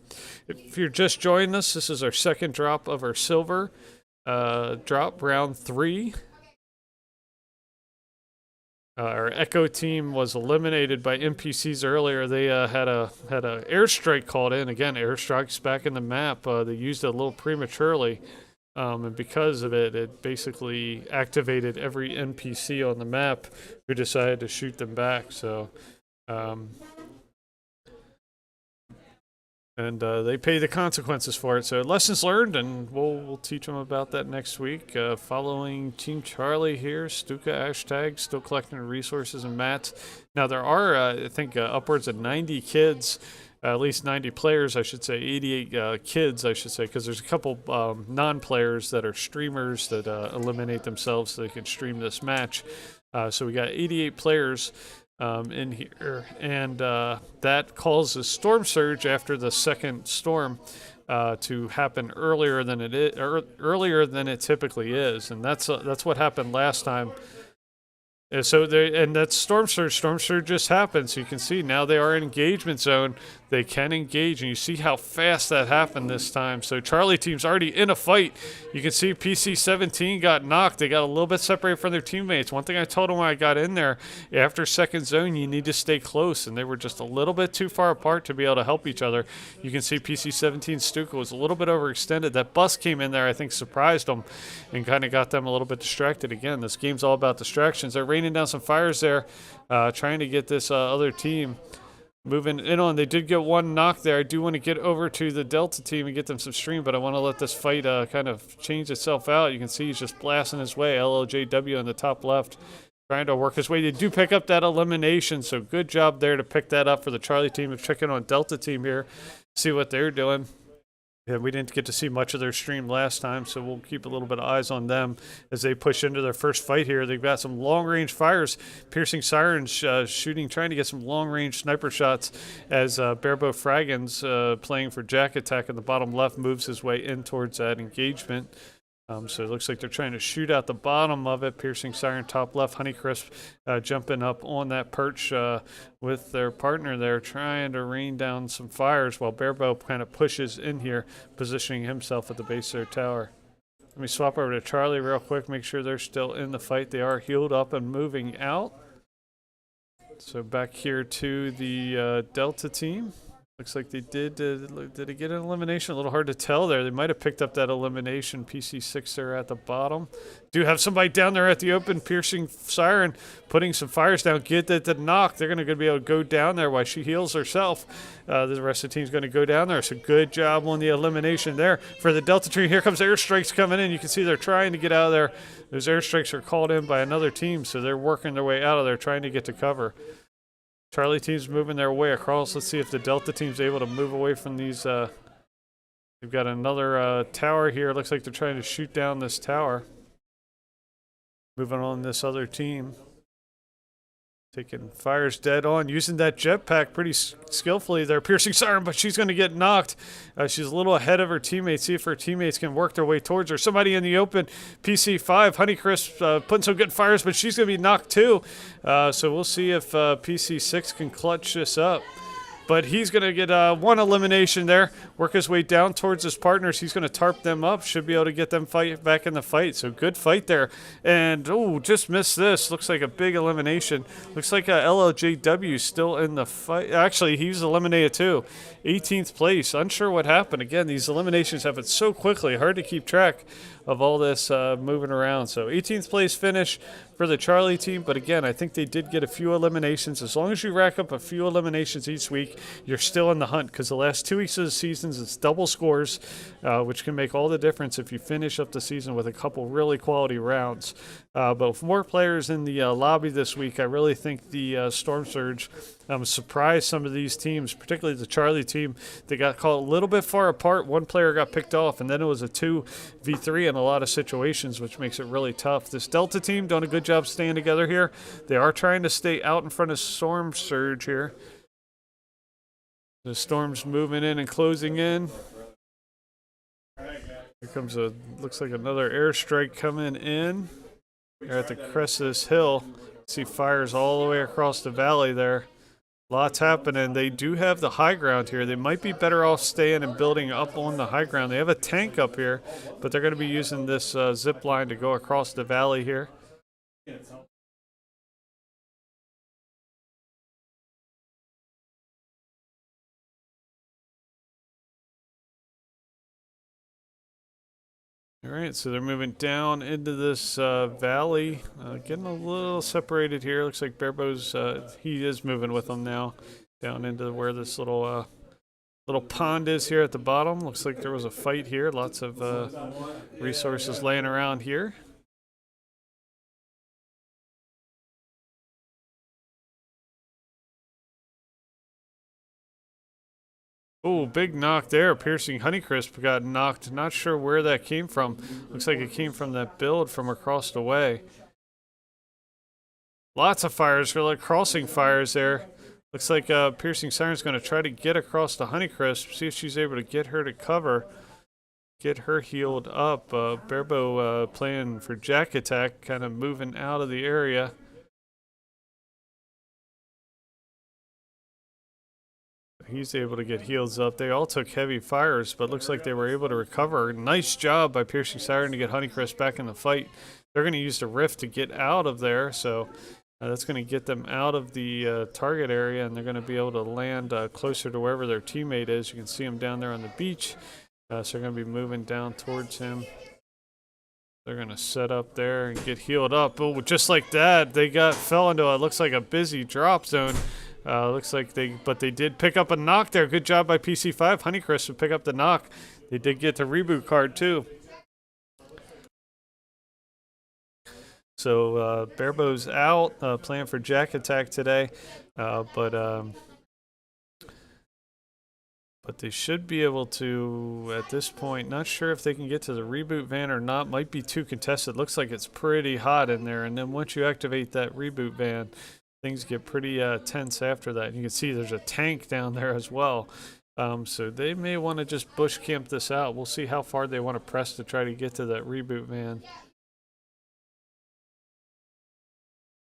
A: If you're just joining us, this is our second drop of our silver drop, round 3. Our Echo team was eliminated by NPCs earlier. They had a airstrike called in. Again, airstrikes back in the map. They used it a little prematurely. And because of it, it basically activated every NPC on the map who decided to shoot them back. So, they pay the consequences for it. So lessons learned, and we'll teach them about that next week. Following Team Charlie here, Stuka hashtag, still collecting resources and mats. Now there are, I think, upwards of 90 kids. At least 90 players, I should say, 88 kids, I should say, because there's a couple non-players that are streamers that eliminate themselves so they can stream this match. So we got 88 players in here, and that causes storm surge after the second storm to happen earlier than it typically is, and that's what happened last time. And so that's storm surge. Storm surge just happened. So you can see now they are in engagement zone. They can engage, and you see how fast that happened this time. So Charlie team's already in a fight. You can see PC17 got knocked. They got a little bit separated from their teammates. One thing I told them when I got in there, after second zone, you need to stay close, and they were just a little bit too far apart to be able to help each other. You can see PC17 Stuka was a little bit overextended. That bus came in there, I think, surprised them and kind of got them a little bit distracted. Again, this game's all about distractions. They're raining down some fires there, trying to get this other team moving in on. They did get one knock there. I do want to get over to the Delta team and get them some stream, but I want to let this fight kind of change itself out. You can see he's just blasting his way. LLJW in the top left, trying to work his way. They do pick up that elimination, so good job there to pick that up for the Charlie team. Of checking on Delta team here, see what they're doing. Yeah, we didn't get to see much of their stream last time, so we'll keep a little bit of eyes on them as they push into their first fight here. They've got some long-range fires, piercing sirens shooting, trying to get some long-range sniper shots as Barebow Fraggins playing for Jack Attack in the bottom left moves his way in towards that engagement. So it looks like they're trying to shoot out the bottom of it. Piercing siren top left. Honeycrisp jumping up on that perch with their partner there, trying to rain down some fires while Barebow kind of pushes in here, positioning himself at the base of their tower. Let me swap over to Charlie real quick, make sure they're still in the fight. They are healed up and moving out. So back here to the Delta team. Looks like they did they get an elimination? A little hard to tell there. They might have picked up that elimination. PC6 there at the bottom. Do have somebody down there at the open, piercing siren, putting some fires down. Get that the knock. They're going to be able to go down there while she heals herself. The rest of the team's going to go down there. So good job on the elimination there for the Delta team. Here comes airstrikes coming in. You can see they're trying to get out of there. Those airstrikes are called in by another team, so they're working their way out of there, trying to get to cover. Charlie team's moving their way across. Let's see if the Delta team's able to move away from these. They've got another tower here. Looks like they're trying to shoot down this tower. Moving on this other team. Taking fires dead on, using that jetpack pretty skillfully there. Piercing siren, but she's going to get knocked. She's a little ahead of her teammates. See if her teammates can work their way towards her. Somebody in the open. PC5, Honeycrisp putting some good fires, but she's going to be knocked too. So we'll see if PC6 can clutch this up. but he's going to get one elimination there, work his way down towards his partners. He's going to tarp them up, should be able to get them back in the fight. So good fight there. And, just missed this. Looks like a big elimination. Looks like LLJW still in the fight. Actually, he was eliminated too. 18th place. Unsure what happened. Again, these eliminations happen so quickly. Hard to keep track of all this moving around. So 18th place finish for the Charlie team. But again, I think they did get a few eliminations. As long as you rack up a few eliminations each week, you're still in the hunt, because the last 2 weeks of the seasons, it's double scores, which can make all the difference if you finish up the season with a couple really quality rounds. But with more players in the lobby this week, I really think the Storm Surge surprised some of these teams, particularly the Charlie team. They got caught a little bit far apart. One player got picked off, and then it was a 2v3 in a lot of situations, which makes it really tough. This Delta team doing a good job staying together here. They are trying to stay out in front of Storm Surge here. The Storm's moving in and closing in. Here comes looks like another airstrike coming in. They're at the crest of this hill. See fires all the way across the valley there. Lots happening. They do have the high ground here. They might be better off staying and building up on the high ground. They have a tank up here, but they're going to be using this zip line to go across the valley here. All right, so they're moving down into this valley, getting a little separated here. Looks like Barebo's, he is moving with them now, down into where this little pond is here at the bottom. Looks like there was a fight here. Lots of resources laying around here. Oh, big knock there. Piercing Honeycrisp got knocked. Not sure where that came from. Looks like it came from that build from across the way. Lots of fires, really crossing fires there. Looks like Piercing Siren's going to try to get across the Honeycrisp, see if she's able to get her to cover, get her healed up. Barebo playing for Jack Attack, kind of moving out of the area. He's able to get heals up. They all took heavy fires, but looks like they were able to recover. Nice job by Piercing Siren to get Honeycrisp back in the fight. They're going to use the rift to get out of there, so that's going to get them out of the target area, and they're going to be able to land closer to wherever their teammate is. You can see him down there on the beach, so they're going to be moving down towards him. They're going to set up there and get healed up. Oh, just like that, they fell into what looks like a busy drop zone. Looks like they did pick up a knock there. Good job by PC5. Honeycrisp to pick up the knock. They did get the reboot card too. So Barebo's out, playing for Jack Attack today, but they should be able to, at this point, not sure if they can get to the reboot van or not. Might be too contested. Looks like it's pretty hot in there, and then once you activate that reboot van, things get pretty tense after that. You can see there's a tank down there as well. So they may want to just bush camp this out. We'll see how far they want to press to try to get to that reboot van.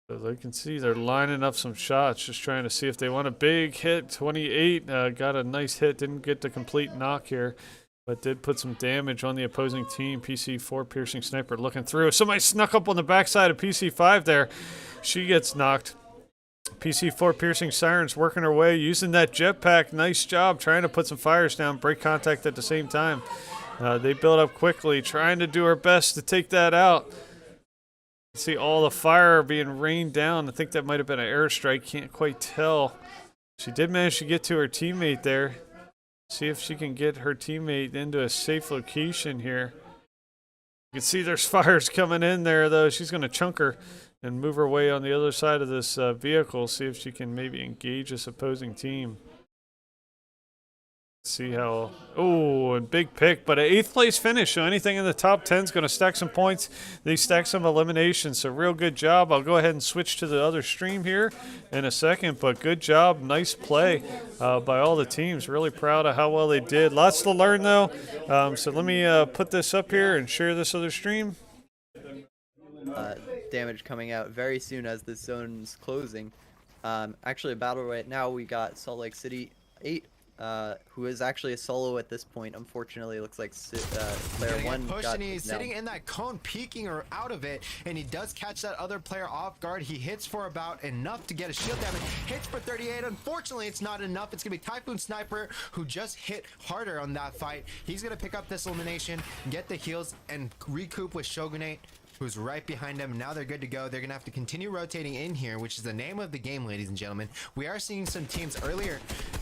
A: So they can see they're lining up some shots, just trying to see if they want a big hit. 28 got a nice hit, didn't get the complete knock here, but did put some damage on the opposing team. PC4 Piercing Sniper looking through. Somebody snuck up on the backside of PC5 there. She gets knocked. PC4 Piercing Sirens working her way, using that jetpack. Nice job trying to put some fires down, break contact at the same time. They build up quickly, trying to do her best to take that out. See all the fire being rained down. I think that might have been an airstrike. Can't quite tell. She did manage to get to her teammate there. See if she can get her teammate into a safe location here. You can see there's fires coming in there, though. She's going to chunk her and move her way on the other side of this vehicle. See if she can maybe engage this opposing team. See how, oh, and big pick, but an 8th place finish, so anything in the top 10 is going to stack some points. They stack some eliminations, so real good job. I'll go ahead and switch to the other stream here in a second, but good job, nice play by all the teams. Really proud of how well they did. Lots to learn, though, so let me put this up here and share this other stream.
C: Damage coming out very soon as this zone's closing. Actually, a battle right now, we got Salt Lake City 8, who is actually a solo at this point. Unfortunately, it looks like player
B: Getting a
C: 1
B: push,
C: got
B: and he's
C: taken
B: sitting
C: down.
B: in that cone, peeking or out of it, and he does catch that other player off guard. He hits for about enough to get a shield damage. Hits for 38. Unfortunately, it's not enough. It's gonna be Typhoon Sniper, who just hit harder on that fight. He's gonna pick up this elimination, get the heals, and recoup with Shogunate, who's right behind them. Now they're good to go. They're gonna have to continue rotating in here, which is the name of the game, ladies and gentlemen. We are seeing some teams earlier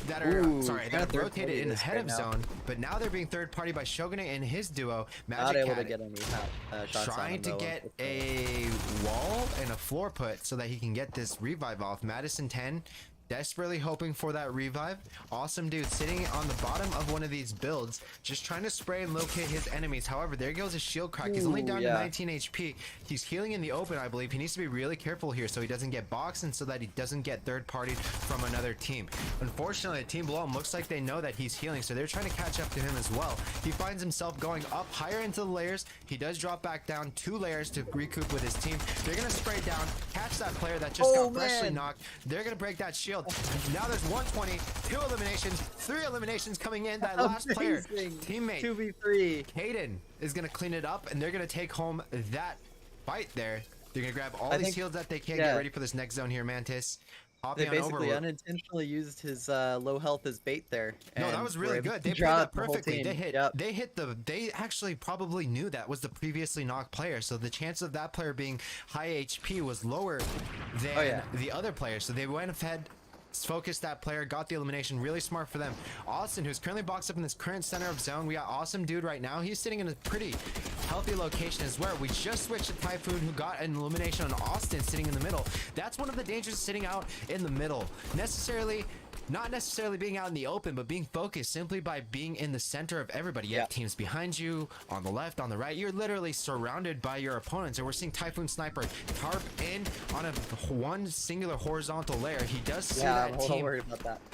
B: that are that have rotated in ahead of zone, but now they're being third party by Shogunate and his duo.
C: Not
B: Magic
C: able to
B: Cat
C: get any shots on
B: trying
C: him,
B: to
C: though,
B: get
C: unfortunately.
B: a wall and a floor put so that he can get this revive off. Madison 10 desperately hoping for that revive. Awesome dude sitting on the bottom of one of these builds, just trying to spray and locate his enemies. However, there goes his shield crack. He's only down to 19 HP. He's healing in the open, I believe. He needs to be really careful here so he doesn't get boxed and so that he doesn't get third partied from another team. Unfortunately, the team below him looks like they know that he's healing, so they're trying to catch up to him as well. He finds himself going up higher into the layers. He does drop back down 2 layers to recoup with his team. They're gonna spray down, catch that player that just got freshly knocked. They're gonna break that shield. Now there's 120, 2 eliminations, 3 eliminations coming in. That last player, teammate
C: 2v3.
B: Kaden, is gonna clean it up, and they're gonna take home that fight there. They're gonna grab all these heals that they can, get ready for this next zone here, Mantis.
C: They basically unintentionally used his low health as bait there.
B: No, that was really good. They played that perfectly. They actually probably knew that was the previously knocked player, so the chance of that player being high HP was lower than the other player. So they went ahead, focused that player, got the elimination. Really smart for them. Austin, who's currently boxed up in this current center of zone. We got Awesome Dude right now. He's sitting in a pretty healthy location as well. We just switched to Typhoon, who got an elimination on Austin sitting in the middle. That's one of the dangers of sitting out in the middle. Not necessarily being out in the open, but being focused simply by being in the center of everybody. You have teams behind you, on the left, on the right. You're literally surrounded by your opponents, and we're seeing Typhoon Sniper tarp in on one singular horizontal layer. He does see that team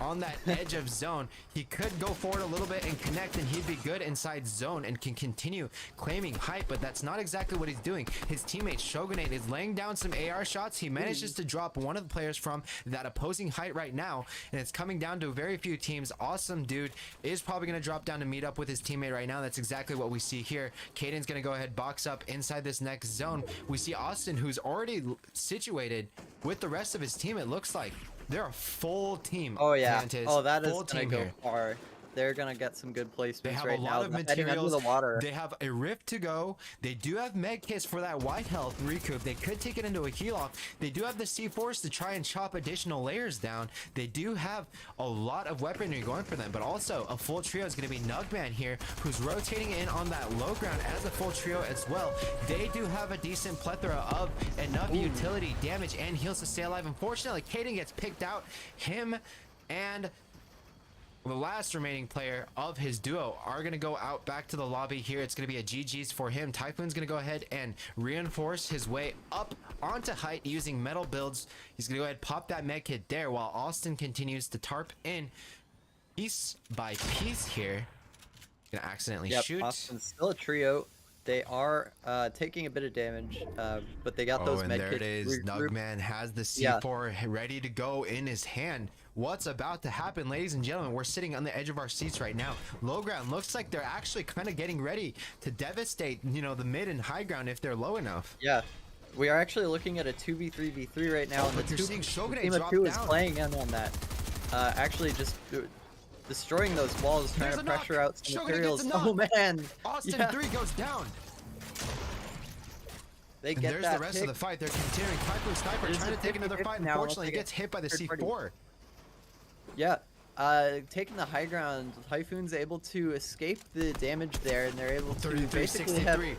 B: on that edge of zone. He could go forward a little bit and connect, and he'd be good inside zone and can continue claiming height, but that's not exactly what he's doing. His teammate Shogunate is laying down some AR shots. He manages to drop one of the players from that opposing height right now, and it's coming down to very few teams. Awesome Dude is probably going to drop down to meet up with his teammate right now. That's exactly what we see here. Caden's going to go ahead, box up inside this next zone. We see Austin, who's already situated with the rest of his team. It looks like they're a full team.
C: Oh yeah.
B: Mantis.
C: Oh, that is
B: full
C: gonna
B: team
C: go
B: here.
C: far. They're gonna get some good placements
B: They have
C: right
B: a lot
C: now.
B: of
C: Heading under
B: materials.
C: the water.
B: They have a rift to go. They do have med kits for that white health recoup. They could take it into a heal off. They do have the C4s to try and chop additional layers down. They do have a lot of weaponry going for them, but also a full trio is going to be Nugman here, who's rotating in on that low ground as a full trio as well. They do have a decent plethora of enough utility, damage, and heals to stay alive. Unfortunately, Caden gets picked out. Him and the last remaining player of his duo are going to go out back to the lobby here. It's going to be a GG's for him. Typhoon's going to go ahead and reinforce his way up onto height using metal builds. He's going to go ahead and pop that med kit there while Austin continues to tarp in piece by piece here. Going to accidentally shoot.
C: Austin's still a trio. They are taking a bit of damage, but they got those med kits.
B: And there it is. Nugman has the C4 ready to go in his hand. What's about to happen, ladies and gentlemen? We're sitting on the edge of our seats right now. Low ground looks like they're actually kind of getting ready to devastate, the mid and high ground if they're low enough.
C: Yeah. We are actually looking at a 2v3v3 right now, and the team of 2 is playing in on that. Actually just destroying those walls, trying to pressure out some materials. Oh man!
B: Austin 3 goes down.
C: They
B: and
C: get
B: there's
C: that
B: the rest
C: pick.
B: of the fight. They're continuing. Typhoon Sniper trying to take another fight. Unfortunately, he gets hit by the C4.
C: Yeah. Taking the high ground, Typhoon's able to escape the damage there, and they're able to
B: 33,
C: basically
B: 63.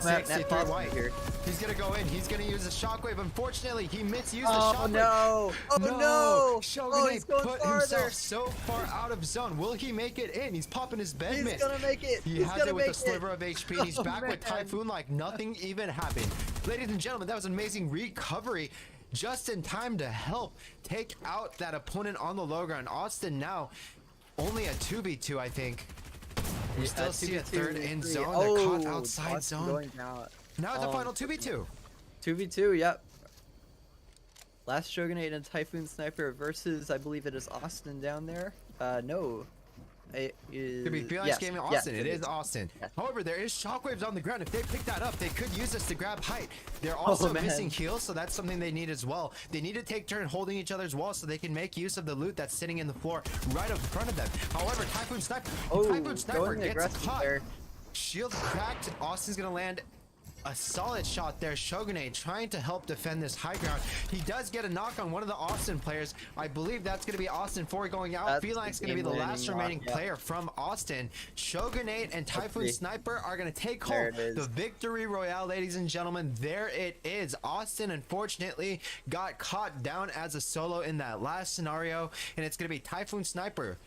C: have
B: 63 white here. He's gonna go in. He's gonna use a shockwave. Unfortunately, he misused the shockwave.
C: No! Oh no!
B: Shogunate
C: he's going
B: put himself so far out of zone. Will he make it in? He's popping his bed miss.
C: He's gonna make it.
B: He has it with a sliver of HP. He's back with Typhoon like nothing even happened. Ladies and gentlemen, that was an amazing recovery. Just in time to help take out that opponent on the low ground. Austin now only a 2v2, I think. We still see a third in zone. They're caught outside zone. Now it's the final 2v2.
C: 2v2, yep. Last Shogunate and Typhoon Sniper versus, I believe it is Austin down there. No. It is.
B: Could be Felix
C: yes.
B: Gaming
C: Yes,
B: Austin. It is Austin.
C: Yes.
B: However, there is shockwaves on the ground. If they pick that up, they could use this to grab height. They're also
C: man.
B: missing heals, so that's something they need as well. They need to take turn holding each other's walls so they can make use of the loot that's sitting in the floor right in front of them. However, Typhoon Sniper
C: Going
B: gets
C: aggressive
B: caught.
C: there.
B: Shield cracked. Austin's gonna land a solid shot there. Shogunate trying to help defend this high ground. He does get a knock on one of the Austin players. I believe that's going to be Austin 4 going out.
C: That's
B: Felix
C: the
B: going to be the last
C: game-winning
B: remaining
C: knock, yeah.
B: player from Austin. Shogunate and Typhoon
C: see.
B: Sniper are going to take
C: There
B: home
C: it is.
B: the victory royale, ladies and gentlemen. There it is. Austin, unfortunately, got caught down as a solo in that last scenario, and it's going to be Typhoon Sniper.